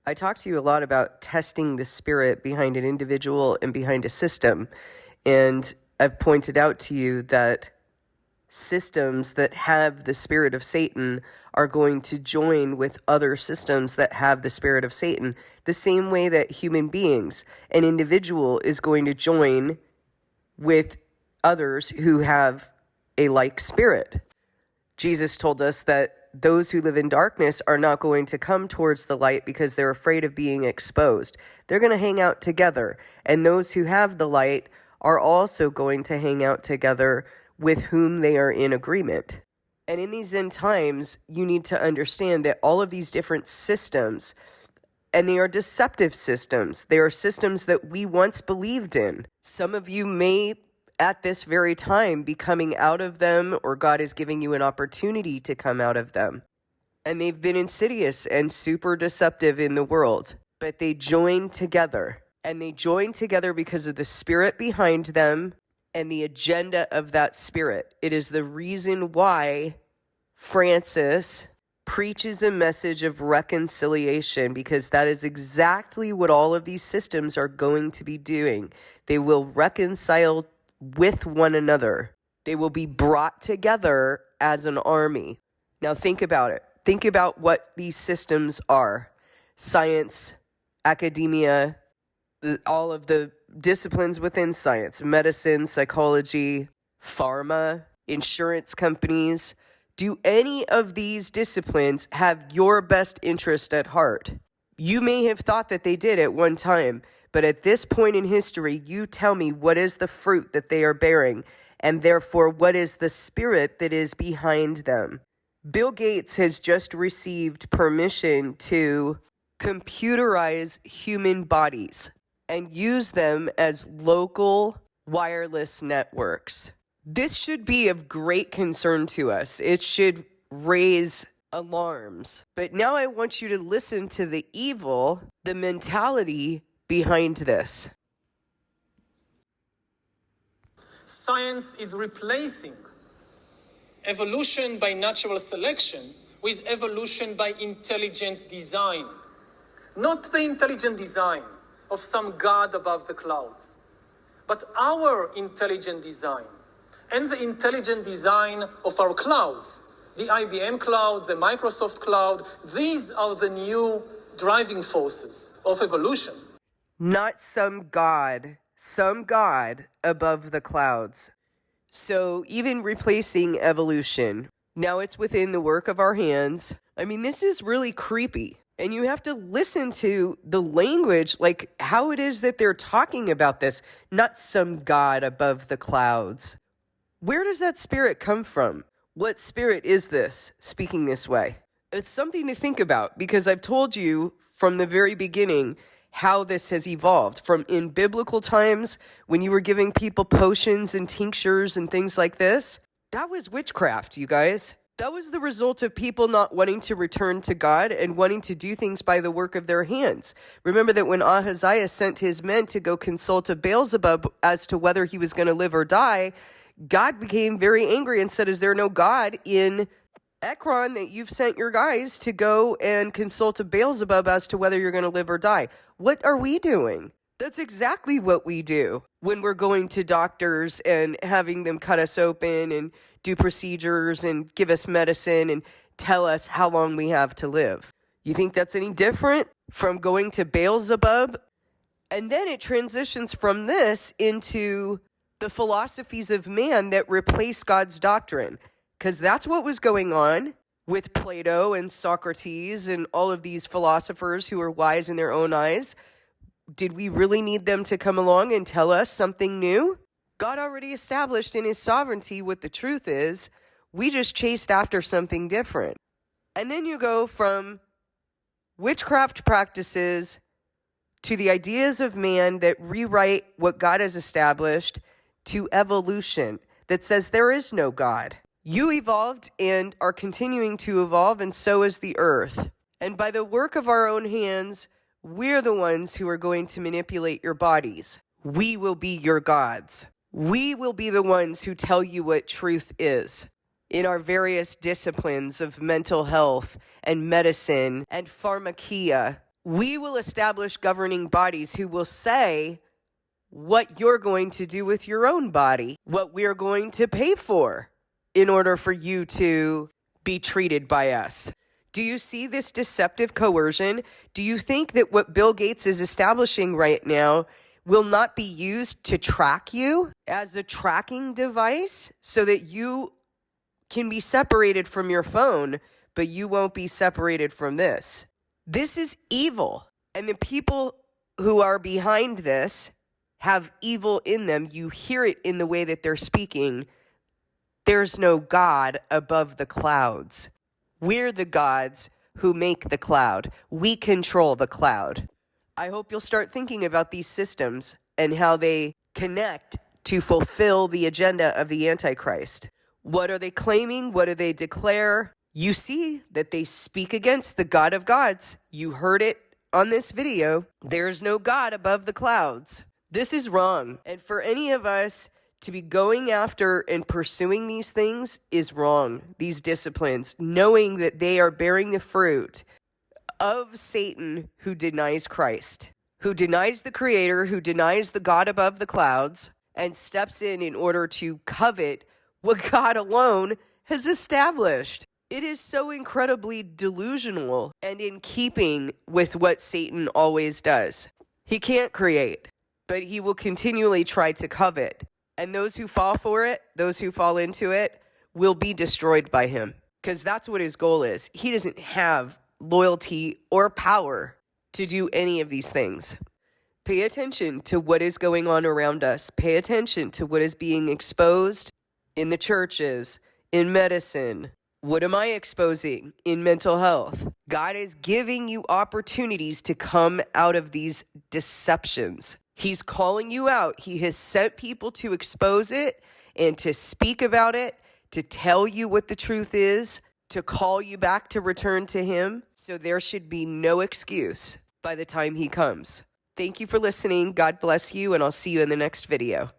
I talk to you a lot about testing the spirit behind an individual and behind a system. And I've pointed out to you that systems that have the spirit of Satan are going to join with other systems that have the spirit of Satan, the same way that human beings, an individual is going to join with others who have a like spirit. Jesus told us that those who live in darkness are not going to come towards the light because they're afraid of being exposed. They're going to hang out together. And those who have the light are also going to hang out together with whom they are in agreement. And in these end times, you need to understand that all of these different systems, and they are deceptive systems. They are systems that we once believed in. Some of you may, at this very time, be coming out of them, or God is giving you an opportunity to come out of them. And they've been insidious and super deceptive in the world. But they join together. And they join together because of the spirit behind them and the agenda of that spirit. It is the reason why Francis preaches a message of reconciliation, because that is exactly what all of these systems are going to be doing. They will reconcile with one another. They will be brought together as an army. Now think about it. Think about what these systems are. Science, academia, all of the disciplines within science, medicine, psychology, pharma, insurance companies. Do any of these disciplines have your best interest at heart? You may have thought that they did at one time, but at this point in history, you tell me what is the fruit that they are bearing, and therefore what is the spirit that is behind them. Bill Gates has just received permission to computerize human bodies and use them as local wireless networks. This should be of great concern to us. It should raise alarms. But now I want you to listen to the evil, the mentality behind this. Science is replacing evolution by natural selection with evolution by intelligent design. Not the intelligent design of some god above the clouds, but our intelligent design and the intelligent design of our clouds, the IBM cloud, the Microsoft cloud. These are the new driving forces of evolution. Not some god above the clouds. So even replacing evolution, now it's within the work of our hands. I mean, this is really creepy. And you have to listen to the language, like how it is that they're talking about this, not some god above the clouds. Where does that spirit come from? What spirit is this speaking this way? It's something to think about, because I've told you from the very beginning how this has evolved. From in biblical times, when you were giving people potions and tinctures and things like this, that was witchcraft, you guys. That was the result of people not wanting to return to God and wanting to do things by the work of their hands. Remember that when Ahaziah sent his men to go consult a Beelzebub as to whether he was going to live or die, God became very angry and said, is there no God in Ekron that you've sent your guys to go and consult a Beelzebub as to whether you're going to live or die? What are we doing? That's exactly what we do when we're going to doctors and having them cut us open and do procedures and give us medicine and tell us how long we have to live. You think that's any different from going to Beelzebub? And then it transitions from this into the philosophies of man that replace God's doctrine, because that's what was going on with Plato and Socrates and all of these philosophers who are wise in their own eyes. Did we really need them to come along and tell us something new? God already established in his sovereignty what the truth is. We just chased after something different. And then you go from witchcraft practices to the ideas of man that rewrite what God has established, to evolution that says there is no God. You evolved and are continuing to evolve, and so is the earth. And by the work of our own hands, we're the ones who are going to manipulate your bodies. We will be your gods. We will be the ones who tell you what truth is. In our various disciplines of mental health and medicine and pharmakia, We will establish governing bodies who will say what you're going to do with your own body, what we're going to pay for in order for you to be treated by us. Do you see this deceptive coercion? Do you think that what Bill Gates is establishing right now will not be used to track you as a tracking device so that you can be separated from your phone, but you won't be separated from this? This is evil. And the people who are behind this have evil in them. You hear it in the way that they're speaking. There's no God above the clouds. We're the gods who make the cloud. We control the cloud. I hope you'll start thinking about these systems and how they connect to fulfill the agenda of the Antichrist. What are they claiming? What do they declare? You see that they speak against the God of gods. You heard it on this video. There's no God above the clouds. This is wrong. And for any of us to be going after and pursuing these things is wrong. These disciplines, knowing that they are bearing the fruit of Satan, who denies Christ, who denies the Creator, who denies the God above the clouds, and steps in order to covet what God alone has established. It is so incredibly delusional and in keeping with what Satan always does. He can't create, but he will continually try to covet. And those who fall for it, those who fall into it, will be destroyed by him. Because that's what his goal is. He doesn't have loyalty or power to do any of these things. Pay attention to what is going on around us. Pay attention to what is being exposed in the churches, in medicine. What am I exposing in mental health? God is giving you opportunities to come out of these deceptions. He's calling you out. He has sent people to expose it and to speak about it, to tell you what the truth is, to call you back to return to him. So there should be no excuse by the time he comes. Thank you for listening. God bless you, and I'll see you in the next video.